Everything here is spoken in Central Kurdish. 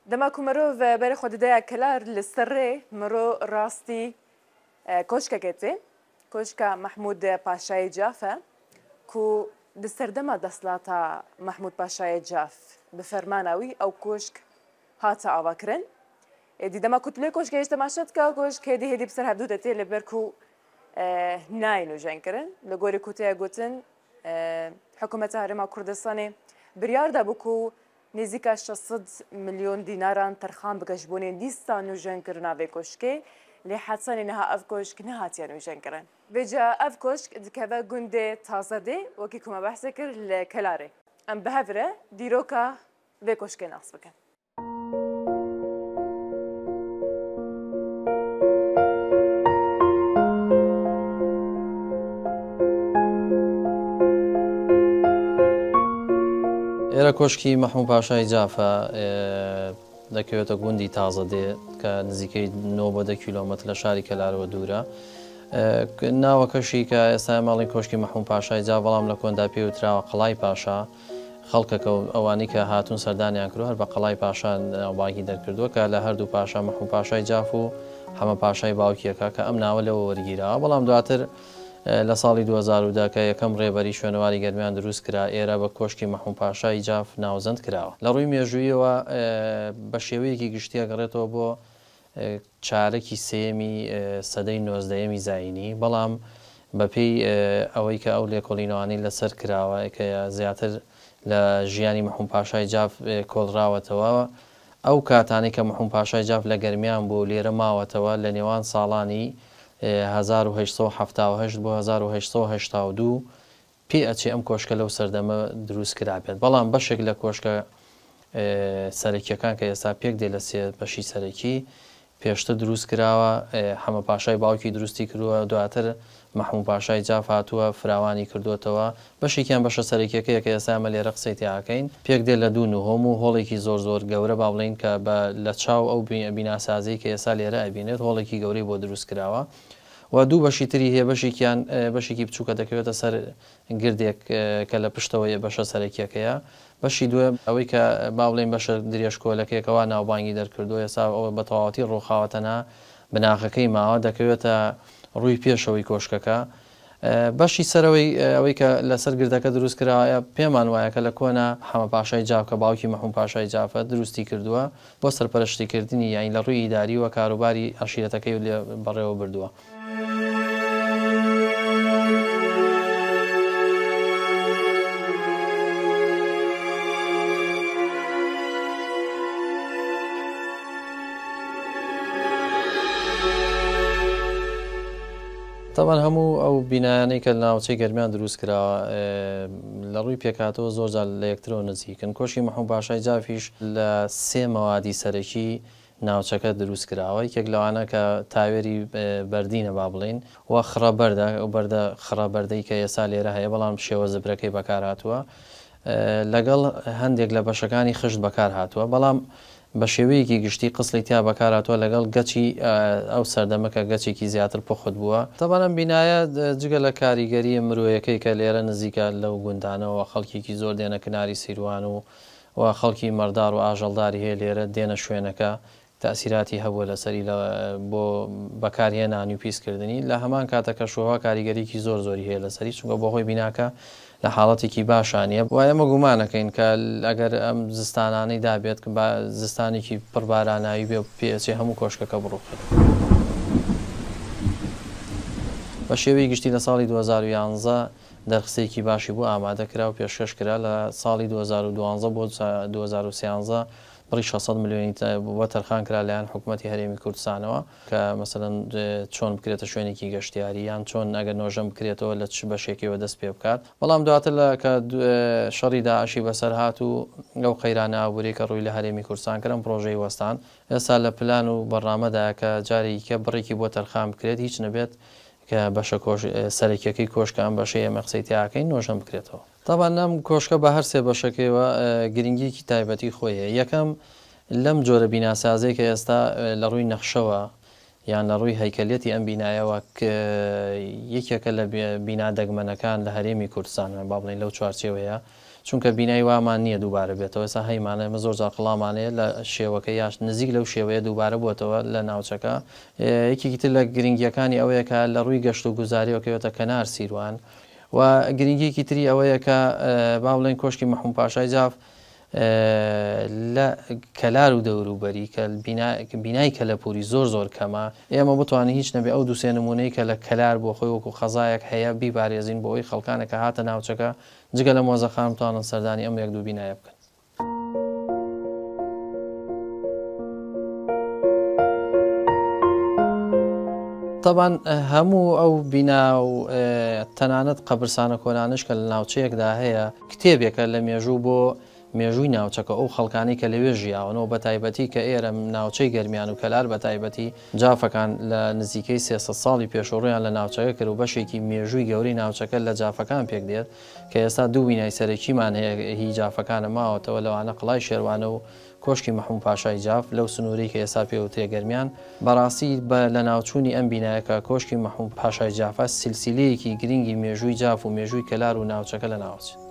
دماكو مرو بري خود دايا كلار للسري مرو راستي كوشكا كيتي كوشكا محمود باشاي جافا كو دستردما دسلاتا محمود باشاي جاف بفرماناوي او كوشك هاتا اوكرن دي دماكو تلي كوشكا يجتماشتكا كوشك هدي بسر هبدودتي لبركو ناينو جنكرن لغوري كوتيا غوتن حكومة هرما كردستاني بريار دا بكو نزیکا 600 میلیون دیناران ترخان بکشبونین دیستان و جن کرنا به کشکی لحظانی نها اف کشک نهاتیان و جن کرن بجا اف کشک دکبه گنده تازه ده وکی کما بحث کر لکلاره ام بهفره دیروکا به کشکی ناس بکن ئێرە کۆشکی مەحموود پاشای جافە دەکەوێتە گوندی تازە دێ کە نزیکەی 9 کیلۆمەتر لە شاری کەلارەوە دوورە. ناوەکەشی کە ئێستا ماڵی کۆشکی مەحموود پاشای جا بەڵام لە کۆندا پێوتراوە قەڵای پاشا خەڵکەکە ئەوانی کە هاتوون سەردانیان کرد هەر بە قەڵای پاشا ناوبانگی دەرکردووە کە لە هەردوو پاشا مەحموود پاشای جاف و حەمە پاشای باوکیەکە کە ئەم ناوە لەوە وەرگیرەوە بەڵام دواتر لە ساڵی 2010 کە یەکەم ڕێبەری شوێنەواری گەرمیان دروست کرا ئێرە بە کۆشکی مەحموود پاشای جاف ناوزەند کراوە لە ڕووی مێژوویەوە بە شێوەیەکی گشتیە گەڕێتەوە بۆ چارەکی سێمی سەدەی 19 زاینی بەڵام بەپێی ئەوەی کە ئەو لێکۆڵینەوانی لەسەر کراوە کە زیاتر لە ژیانی مەحموود پاشای جاف کۆڵراوەتەوە ئەو کاتانی کە مەحموود پاشای جاف لە گەرمیان بۆ لێرە ماوەتەوە لە نێوان ساڵانی 1878 بۆ 1882 پێ ئەچێ ئەم کۆشکە لەو سەردەمە دروست کرابێت بەڵام بەشێک لە کۆشکە سەرەکیەکان کە ئێستا پێک دێ لە سێ بەشی سەرەکی پێشتر دروست کراوە حەمە پاشای باوکی دروستی کردووە دواتر مەحموود پاشای جاف هاتووە فراوانی کردوێتەوە بەشێکیان بەشە سەرەکیەکەیە کە ئێستا ئەمە لێرە قسەی تیاکەین پێک دێ لە دوو نوهۆم و هۆڵێکی زۆر گەورە با بڵێن کە لە چاو ئەو بیناسازی کە ئێستا لێرە ئەبینێت هۆڵێکی گەورەی بۆ دروست کراوە و دوو بەشی تری هەیە بەشێکی بچووکە دەکەوێتە سەر گردێک کە لە پشتەوەی بەشە سەرەکیەکەیە بەشی دوێ ئەوەی کە با بڵێن بەشە درێژکۆلەکەیەکەوە ناوبانگی دەرکردو ئێستا ئەوە بە تەواوەتی ڕووخاوەتەنا بناغەکەی ماوە دەکەوێتە ڕووی پێشەوەی کۆشکەکە بەشی سەرەوەی ئەوەی کە لەسەر گردەکە دروست کراوە پێمان وایە کە لە کۆنا حەمە پاشای جاف کە باوکی مەحموود پاشای جافە دروستی کردووە بۆ سەرپەرشتیکردنی یانی لە ڕووی ئیداری و کاروباری عەشیرەتەکەی بەڕێوە بردووە. طبعا هەموو ئەو بینایانەی کە ناوچەی گەرمیان دروست کراوە لە ڕووی پێکاتەوە زۆرجار لە یەکترەوە نزیکن کۆشکی مەحموود پاشای جافیش لە سێ مەوادی سەرەکی ناوچەکە دروست کراوە یەکێک لەوانە کە تاوێری بەردینە با بڵێن و خڕەبەردە ئەو بەردە خڕەبەردەی کە ئێستا لێرە هەیە بەڵام شێوە زبرەکەی بەکار هاتووە لەگەڵ هەندێک لە بەشەکانی خشت بەکار هاتووە بەڵام بە شێوەیەکی گشتی قسڵی تیا بەکاراتوە لەگەڵ گەچی ئەو سەردەمەکە گەچێکی زیاتر پخت بووە تەبانم بینایە جگە لە کاریگەری مرۆیەکەی کە لێرە نزیکە لەو گوندانەوە خەڵکیی زۆر دێنە کناری سیروان و خەڵکی مەردار و ئاژەڵداری هەیە لێرە دێنە شوێنەکە تەسیراتی هەبووە لەسەری بۆ بەکارهێنانی و پیسکردنی لە هەمان کاتەکە شوها کاریگەریکی زۆری هەیە لەسەری چونکە بۆ خۆی بیناکە لە حاڵەتێکی باشانیە و ئێمە گومانەکەین کە ئەگەر ئەم زستانانەی دابێت بە زستانێکی پڕباراناوی بێ پێچێ هەموو کۆشکەکە بڕوخێت. بە شێوەی گشتی لە ساڵی 2011 دەرخسەیەکی باشی بۆ ئامادەکرا و پێشکەش کرا لە ساڵی 2012 بۆ 2013 بڕی 600 میلیۆنی بۆ تەرخان کرا لەیان حکوومەتی هەرێمی کوردستانەوە کە مەسەڵەن چۆن بکرێتە شوێنێکی گەشتیاری یان چۆن ئەگەر نۆژەم بکرێتەوە لە چ بەشێکەوە دەست پێ بکات بەڵام دواتر کە شەڕی داعشی بەسەر هات و ئەو قەیرانە ئابووری کە ڕووی لە هەرێمی کوردستان کردن پرۆژەی وەستان ئێستا لە پلان و بەڕامەدایە کە جارێکیکە بڕێکی بۆ تەرخان بکرێت هیچ نەبێت کە بەشە سەرەکیەکەی کۆشکە ئەم بەشەی ئێمە قسەی تیاکەین نۆژەم بکرێتەوە تاوان ئەم کۆشکە بە هەر سێ بەشەکەیەوە گرنگیکی تایبەتی خۆیە یەکەم لەم جۆرە بیناسازەی کە ئێستا لە ڕووی نەخشەوە یان لە ڕووی هەیکەلێتی ئەم بینایەوە یەکێکە لە بینا دەگمەنەکان لە هەرێمی کوردستان با بڵێن لەو چوارچێوەیە چونکە بینایی وامان نییە دووبارە بێتەوە ئێستا هەیمانە ئمە زۆر جار قڵامانەیە لە شێوەکە یاش نزیک لەو شێوەیە دووبارە بووەتەوە لە ناوچەکە. یەکێکی تر لە گرنگیەکانی ئەوەیە کە لە ڕووی گەشت و گوزاریەوەکەوێتە کەنار سیروان و گرنگیەکی تری ئەوەیە کە با بڵێن کۆشکی مەحموود پاشای جاف لە کەلار و دەوروبەری کە بینای کەلەپوری زۆر کەمە ئێمە بتوانین هیچ نەبێ ئەو دووسێ نمونەی کە لە کەلار بۆ خۆی وەکو خەزایەک هەیە بیبارێزین بۆ ئەوی خەڵکانێکە هاتە ناوچەکە جگە لە مۆزەخان بتوانن سەردانی ئەم یەک دوو بینایە بکەن. طبعاً هەموو ئەو بینا و تەنانەت قەبرستانە کۆنانش کە لە ناوچەیەکدا هەیە کتێبێکە لە مێژوو بۆ مێژووی ناوچەکە ئەو خەڵکانی کە لەوێ ژیاونەوە بە تایبەتی کە ئێرە ناوچەی گەرمیان و کەلار بە تایبەتی جافەکان لە نزیکەی 300 ساڵی پێشەڕۆیان لە ناوچەکە کرد و بەشێکی مێژووی گەوری ناوچەکە لە جافەکان پێک دێت کە ئێستا دوو بینای سەرەکیمان هەیە هی جافەکانە ماوەتەوە لەوانە قڵای شێروانە و کۆشکی مەحموود پاشای جاف لەو سنووری کە ئێستا پێوترێ گەرمیان بەڕاستی لە ناوچوونی ئەم بینایەکە کۆشکی مەحموود پاشای جافە سیلسیلەیەکی گرنگی مێژووی جاف و مێژووی کەلار و ناوچەکە لە ناوچێت.